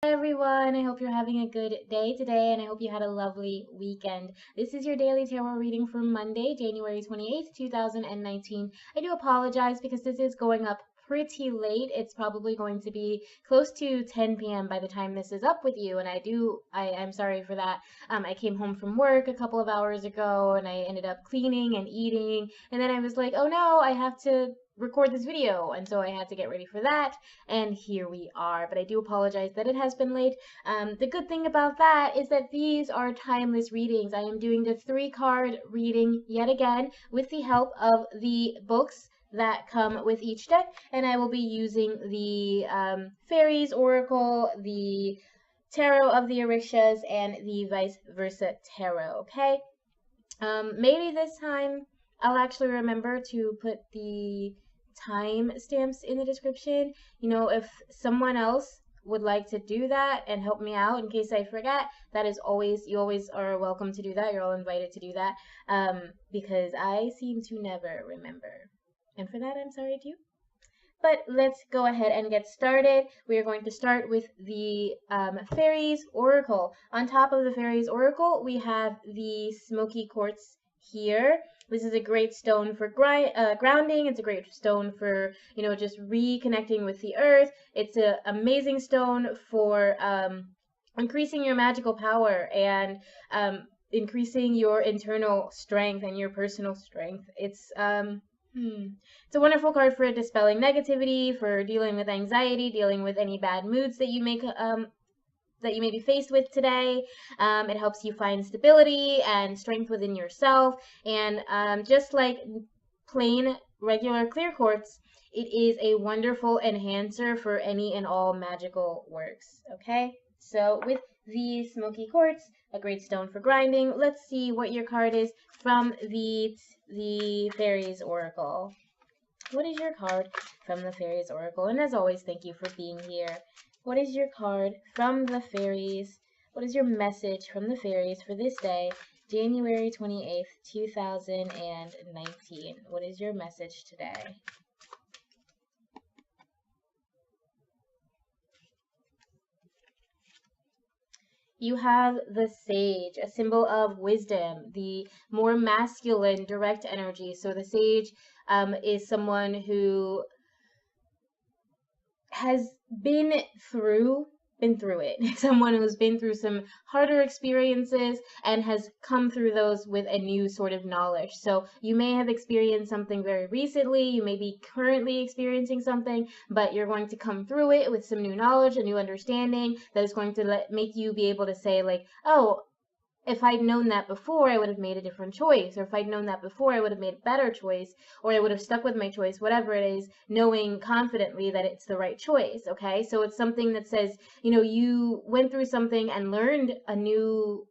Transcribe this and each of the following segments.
Hi everyone, I hope you're having a good day today and I hope you had a lovely weekend. This is your daily tarot reading for Monday, January 28th, 2019. I do apologize because this is going up pretty late. It's probably going to be close to 10 p.m. by the time this is up with you, and I'm sorry for that. I came home from work a couple of hours ago and I ended up cleaning and eating, and then I was like, oh no, I have to record this video, and so I had to get ready for that, and here we are. But I do apologize that it has been late. The good thing about that is that these are timeless readings. I am doing the 3-card reading yet again with the help of the books that come with each deck, and I will be using the Fairies Oracle, the Tarot of the Orishas, and the Vice Versa Tarot, okay? Maybe this time I'll actually remember to put the time stamps in the description. You know, if someone else would like to do that and help me out in case I forget, you always are welcome to do that. You're all invited to do that, because I seem to never remember. And for that, I'm sorry too. But let's go ahead and get started. We are going to start with the Fairies Oracle. On top of the Fairies Oracle, we have the Smoky Quartz here. This is a great stone for grounding. It's a great stone for, just reconnecting with the earth. It's an amazing stone for increasing your magical power and increasing your internal strength and your personal strength. It's a wonderful card for dispelling negativity, for dealing with anxiety, dealing with any bad moods that you may be faced with today. It helps you find stability and strength within yourself. And just like plain regular clear quartz, it is a wonderful enhancer for any and all magical works. Okay, so with the Smoky Quartz, a great stone for grinding, let's see what your card is from the Fairies Oracle. What is your card from the Fairies Oracle? And as always, thank you for being here. What is your card from the Fairies? What is your message from the Fairies for this day, January 28th, 2019? What is your message today? You have the Sage, a symbol of wisdom, the more masculine, direct energy. So the Sage is someone who has been through it. Someone who's been through some harder experiences and has come through those with a new sort of knowledge. So you may have experienced something very recently, you may be currently experiencing something, but you're going to come through it with some new knowledge, a new understanding that is going to make you be able to say like, oh, if I'd known that before, I would have made a different choice. Or if I'd known that before, I would have made a better choice. Or I would have stuck with my choice, whatever it is, knowing confidently that it's the right choice, okay? So it's something that says, you went through something and learned a new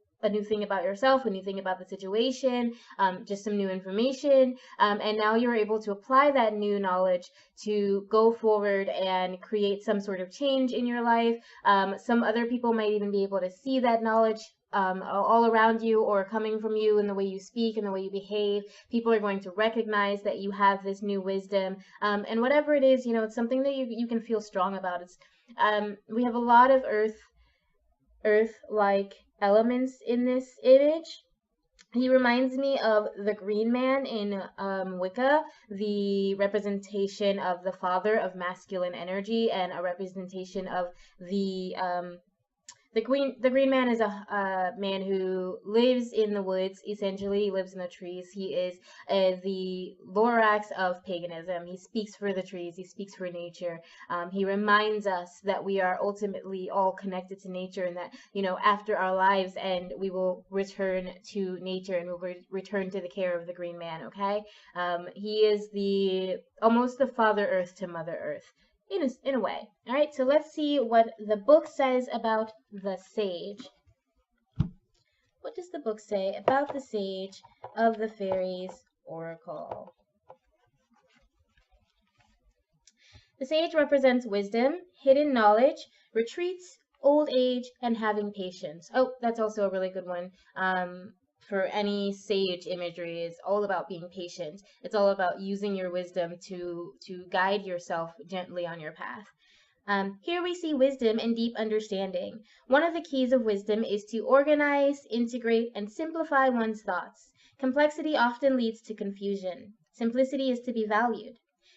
thing about yourself, a new thing about the situation, just some new information, and now you're able to apply that new knowledge to go forward and create some sort of change in your life. Some other people might even be able to see that knowledge all around you or coming from you in the way you speak and the way you behave. People are going to recognize that you have this new wisdom, and whatever it is, it's something that you can feel strong about. We have a lot of earth-like elements in this image. He reminds me of the Green Man in Wicca, the representation of the father of masculine energy and a representation of the Green Man is a man who lives in the woods. Essentially, he lives in the trees. He is the Lorax of paganism. He speaks for the trees. He speaks for nature. He reminds us that we are ultimately all connected to nature, and that after our lives end, we will return to nature and we'll return to the care of the Green Man. Okay, he is almost the Father Earth to Mother Earth. In a way. All right, so let's see what the book says about the Sage. What does the book say about the Sage of the Fairies Oracle? The Sage represents wisdom, hidden knowledge, retreats, old age, and having patience. Oh, that's also a really good one. For any sage imagery is all about being patient. It's all about using your wisdom to guide yourself gently on your path. Here we see wisdom and deep understanding. One of the keys of wisdom is to organize, integrate, and simplify one's thoughts. Complexity often leads to confusion. Simplicity is to be valued.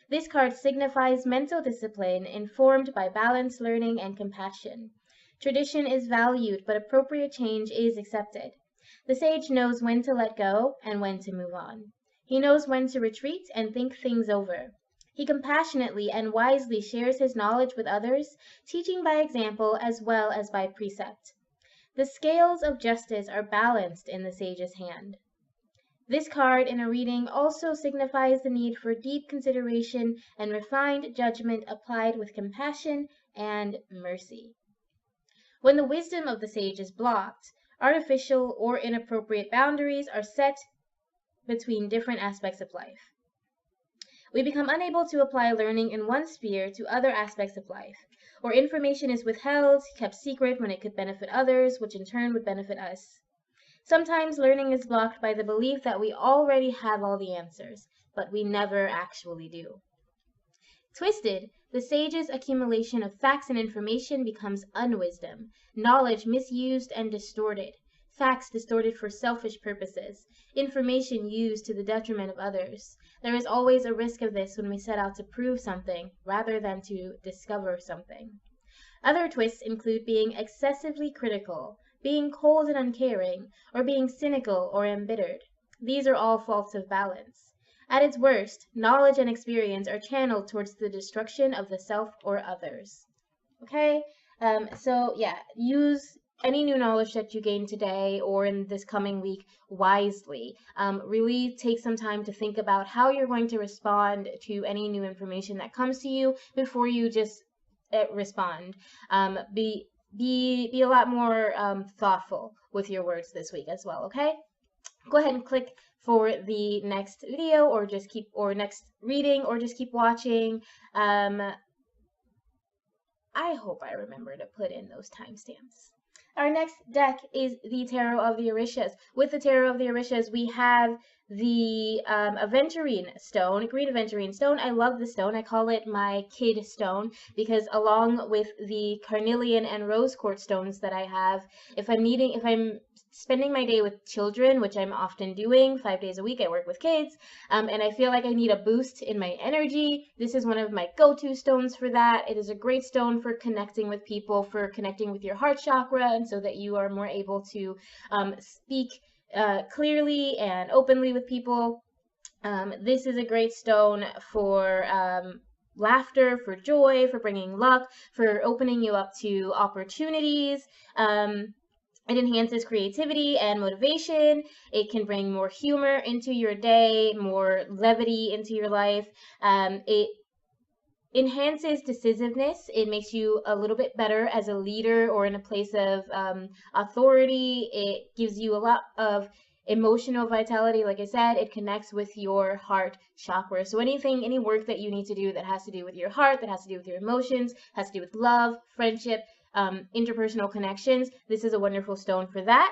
This card signifies mental discipline informed by balance, learning, and compassion. Tradition is valued, but appropriate change is accepted. The sage knows when to let go and when to move on. He knows when to retreat and think things over. He compassionately and wisely shares his knowledge with others, teaching by example as well as by precept. The scales of justice are balanced in the sage's hand. This card in a reading also signifies the need for deep consideration and refined judgment applied with compassion and mercy. When the wisdom of the sage is blocked, artificial or inappropriate boundaries are set between different aspects of life. We become unable to apply learning in one sphere to other aspects of life, or information is withheld, kept secret when it could benefit others, which in turn would benefit us. Sometimes learning is blocked by the belief that we already have all the answers, but we never actually do. Twisted, the sage's accumulation of facts and information becomes unwisdom, knowledge misused and distorted, facts distorted for selfish purposes, information used to the detriment of others. There is always a risk of this when we set out to prove something rather than to discover something. Other twists include being excessively critical, being cold and uncaring, or being cynical or embittered. These are all faults of balance. At its worst, knowledge and experience are channeled towards the destruction of the self or others. Okay? So yeah, use any new knowledge that you gain today or in this coming week wisely. Really take some time to think about how you're going to respond to any new information that comes to you before you just respond. Be a lot more thoughtful with your words this week as well. Okay? Go ahead and click for the next video or just keep or next reading or just keep watching. I hope I remember to put in those timestamps. Our next deck is the Tarot of the Orishas. With the Tarot of the Orishas, we have the aventurine stone, green aventurine stone. I love the stone. I call it my kid stone because along with the carnelian and rose quartz stones that I have, if I'm spending my day with children, which I'm often doing 5 days a week, I work with kids, and I feel like I need a boost in my energy, this is one of my go-to stones for that. It is a great stone for connecting with people, for connecting with your heart chakra, and so that you are more able to speak clearly and openly with people. This is a great stone for laughter, for joy, for bringing luck, for opening you up to opportunities. It enhances creativity and motivation. It can bring more humor into your day, more levity into your life. It enhances decisiveness. It makes you a little bit better as a leader or in a place of authority. It gives you a lot of emotional vitality. Like I said, it connects with your heart chakra. So any work that you need to do that has to do with your heart, that has to do with your emotions, has to do with love, friendship, interpersonal connections, this is a wonderful stone for that.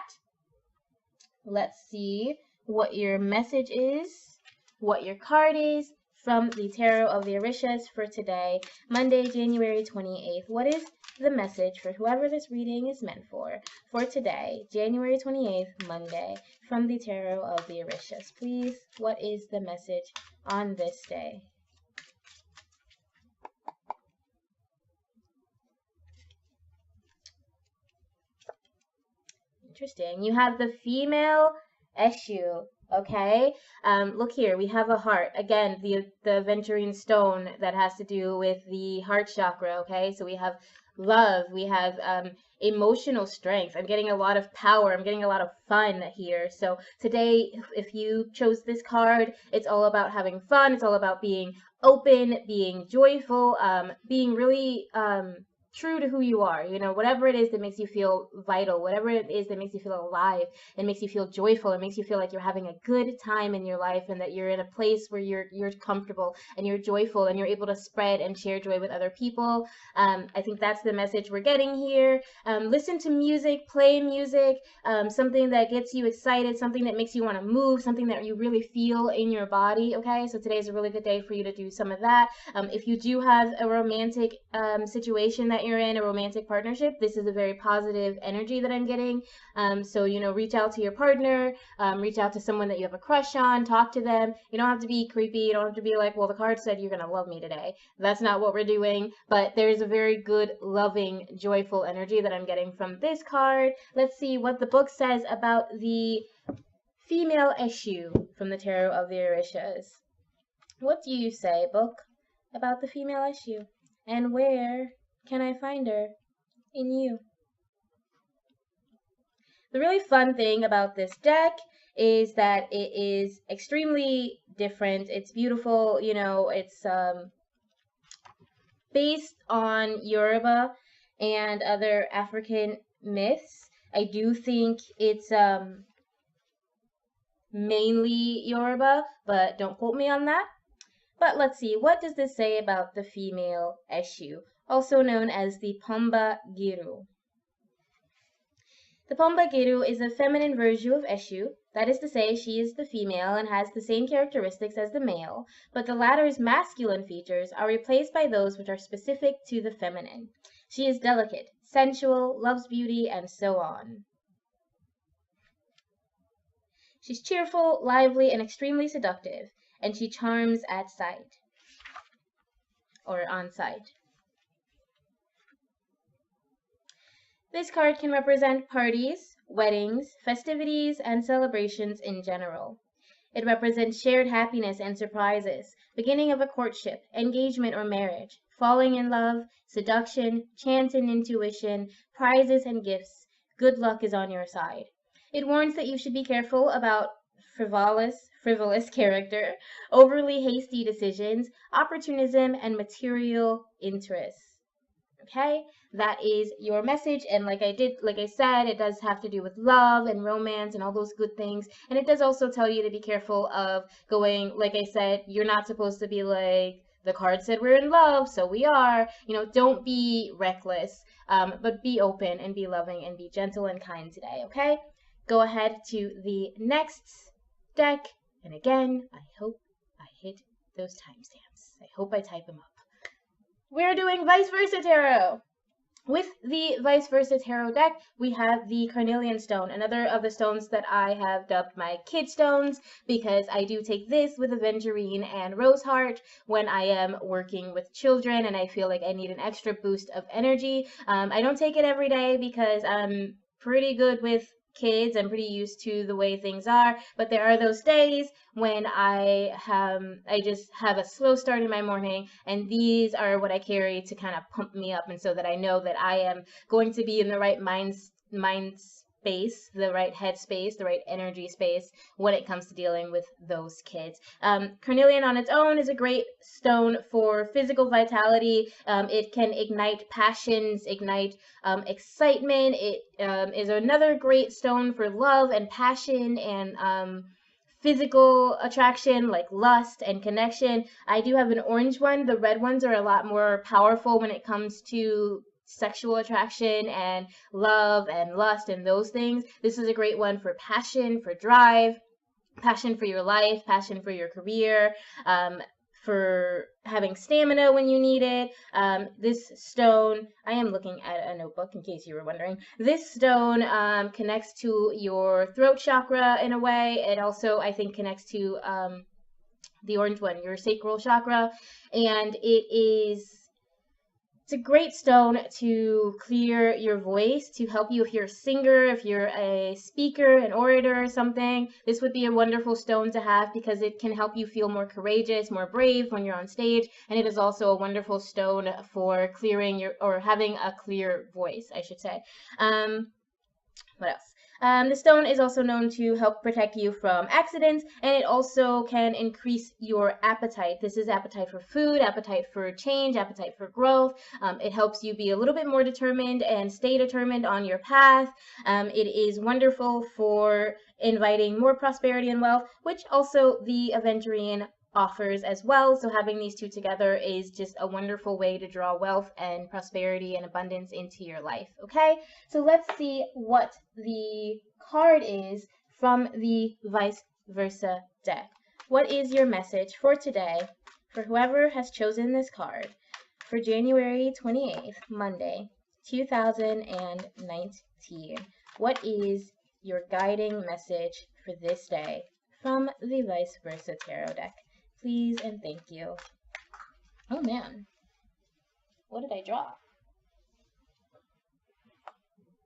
Let's see what your message is, what your card is from the Tarot of the Orishas for today, Monday, January 28th. What is the message for whoever this reading is meant for today, January 28th, Monday, from the Tarot of the Orishas? Please, what is the message on this day? Interesting. You have the female issue. Okay. Look here. We have a heart. Again, the aventurine stone that has to do with the heart chakra. Okay. So we have love. We have emotional strength. I'm getting a lot of power. I'm getting a lot of fun here. So today, if you chose this card, it's all about having fun. It's all about being open, being joyful, being really true to who you are. You know, whatever it is that makes you feel vital, whatever it is that makes you feel alive, it makes you feel joyful, it makes you feel like you're having a good time in your life and that you're in a place where you're comfortable and you're joyful and you're able to spread and share joy with other people. I think that's the message we're getting here. Listen to music, play music, something that gets you excited, something that makes you want to move, something that you really feel in your body. Okay, so today's a really good day for you to do some of that. If you do have a romantic situation that you're in, a romantic partnership, this is a very positive energy that I'm getting. So, you know, reach out to your partner, reach out to someone that you have a crush on, talk to them. You don't have to be creepy. You don't have to be like, well, the card said you're going to love me today. That's not what we're doing, but there's a very good, loving, joyful energy that I'm getting from this card. Let's see what the book says about the female issue from the Tarot of the Orishas. What do you say, book, about the female issue? And where can I find her in you? The really fun thing about this deck is that it is extremely different. It's beautiful, you know, it's based on Yoruba and other African myths. I do think it's mainly Yoruba, but don't quote me on that. But let's see, what does this say about the female Eshu, also known as the Pomba Giru? The Pomba Giru is a feminine version of Eshu, that is to say, she is the female and has the same characteristics as the male, but the latter's masculine features are replaced by those which are specific to the feminine. She is delicate, sensual, loves beauty, and so on. She's cheerful, lively, and extremely seductive, and she charms at sight, or on sight. This card can represent parties, weddings, festivities, and celebrations in general. It represents shared happiness and surprises, beginning of a courtship, engagement, or marriage, falling in love, seduction, chance and intuition, prizes and gifts. Good luck is on your side. It warns that you should be careful about frivolous character, overly hasty decisions, opportunism, and material interests. Okay, that is your message, and like I said, it does have to do with love and romance and all those good things, and it does also tell you to be careful of going, like I said, you're not supposed to be like, the card said we're in love, so we are, you know, don't be reckless, but be open and be loving and be gentle and kind today. Okay, go ahead to the next deck, and again, I hope I hit those timestamps. I hope I type them up. We're doing Vice Versa Tarot. With the Vice Versa Tarot deck, we have the Carnelian Stone, another of the stones that I have dubbed my kid stones, because I do take this with Aventurine and Roseheart when I am working with children and I feel like I need an extra boost of energy. I don't take it every day because I'm pretty good with kids. I'm pretty used to the way things are, but there are those days when I just have a slow start in my morning, and these are what I carry to kind of pump me up, and so that I know that I am going to be in the right mind space, the right head space, the right energy space when it comes to dealing with those kids. Carnelian on its own is a great stone for physical vitality. It can ignite passions, ignite excitement. It is another great stone for love and passion and physical attraction, like lust and connection. I do have an orange one. The red ones are a lot more powerful when it comes to sexual attraction and love and lust and those things. This is a great one for passion, for drive, passion for your life, passion for your career, for having stamina when you need it. This stone, I am looking at a notebook in case you were wondering. This stone connects to your throat chakra in a way. It also, I think, connects to the orange one, your sacral chakra, and it's a great stone to clear your voice, to help you if you're a singer, if you're a speaker, an orator or something. This would be a wonderful stone to have because it can help you feel more courageous, more brave when you're on stage. And it is also a wonderful stone for clearing or having a clear voice, I should say. What else? The stone is also known to help protect you from accidents, and it also can increase your appetite. This is appetite for food, appetite for change, appetite for growth. It helps you be a little bit more determined and stay determined on your path. It is wonderful for inviting more prosperity and wealth, which also the Aventurine offers as well. So having these two together is just a wonderful way to draw wealth and prosperity and abundance into your life. Okay, so let's see what the card is from the vice versa deck. What is your message for today for whoever has chosen this card for January 28th, Monday, 2019? What is your guiding message for this day from the vice versa tarot deck? Please and thank you. Oh man, what did I draw?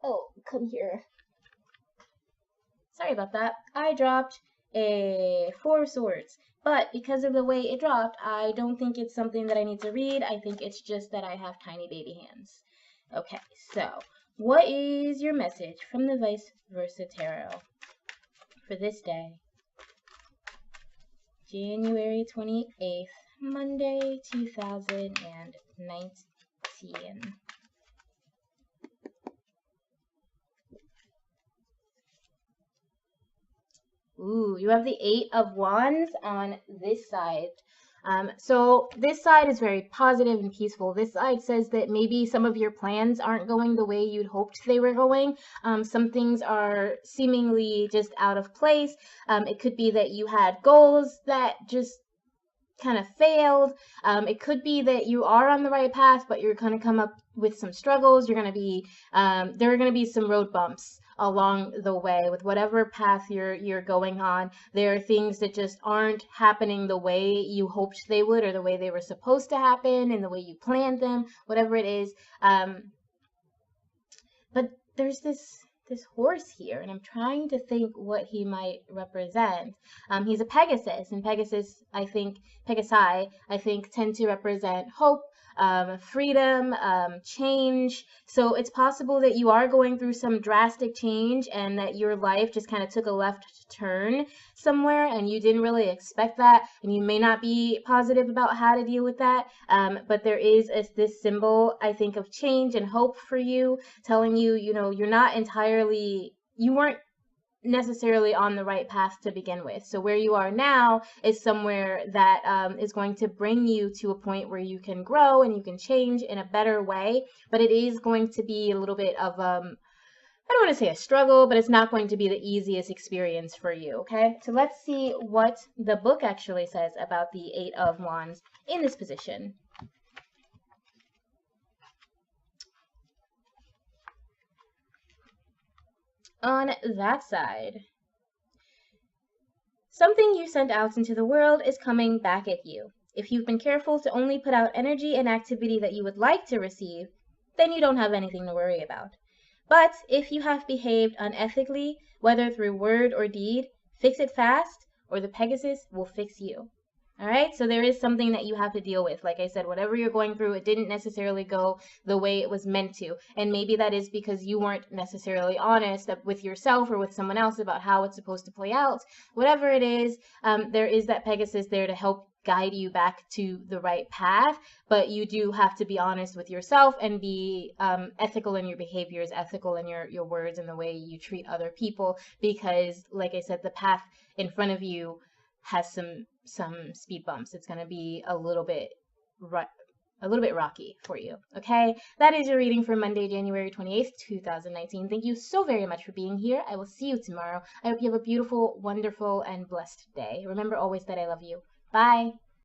Oh, come here. Sorry about that. I dropped a 4 of Swords, but because of the way it dropped, I don't think it's something that I need to read. I think it's just that I have tiny baby hands. Okay, so what is your message from the vice versa tarot for this day? January 28th, Monday, 2019. Ooh, you have the 8 of Wands on this side. So this side is very positive and peaceful. This side says that maybe some of your plans aren't going the way you'd hoped they were going. Some things are seemingly just out of place. It could be that you had goals that just kind of failed. It could be that you are on the right path, but you're going to come up with some struggles. You're going to be, there are going to be some road bumps along the way with whatever path you're going on. There are things that just aren't happening the way you hoped they would, or the way they were supposed to happen, and the way you planned them, whatever it is. But there's this horse here, and I'm trying to think what he might represent. He's a Pegasus, and Pegasi, I think, tend to represent hope, freedom, change. So it's possible that you are going through some drastic change and that your life just kind of took a left turn somewhere and you didn't really expect that, and you may not be positive about how to deal with that. But there is this symbol, I think, of change and hope for you, telling you, you're not entirely, you weren't necessarily on the right path to begin with. So where you are now is somewhere that is going to bring you to a point where you can grow and you can change in a better way. But it is going to be a little bit of I don't want to say a struggle, but it's not going to be the easiest experience for you. Okay, so let's see what the book actually says about the 8 of Wands in this position. On that side, something you sent out into the world is coming back at you. If you've been careful to only put out energy and activity that you would like to receive, then you don't have anything to worry about. But if you have behaved unethically, whether through word or deed, fix it fast, or the Pegasus will fix you. All right, so there is something that you have to deal with. Like I said, whatever you're going through, it didn't necessarily go the way it was meant to. And maybe that is because you weren't necessarily honest with yourself or with someone else about how it's supposed to play out. Whatever it is, there is that Pegasus there to help guide you back to the right path, but you do have to be honest with yourself and be ethical in your behaviors, ethical in your words and the way you treat other people, because like I said, the path in front of you has some speed bumps. It's going to be a little bit rocky for you. Okay, that is your reading for Monday, January 28th, 2019. Thank you so very much for being here. I will see you tomorrow. I hope you have a beautiful, wonderful, and blessed day. Remember always that I love you. Bye.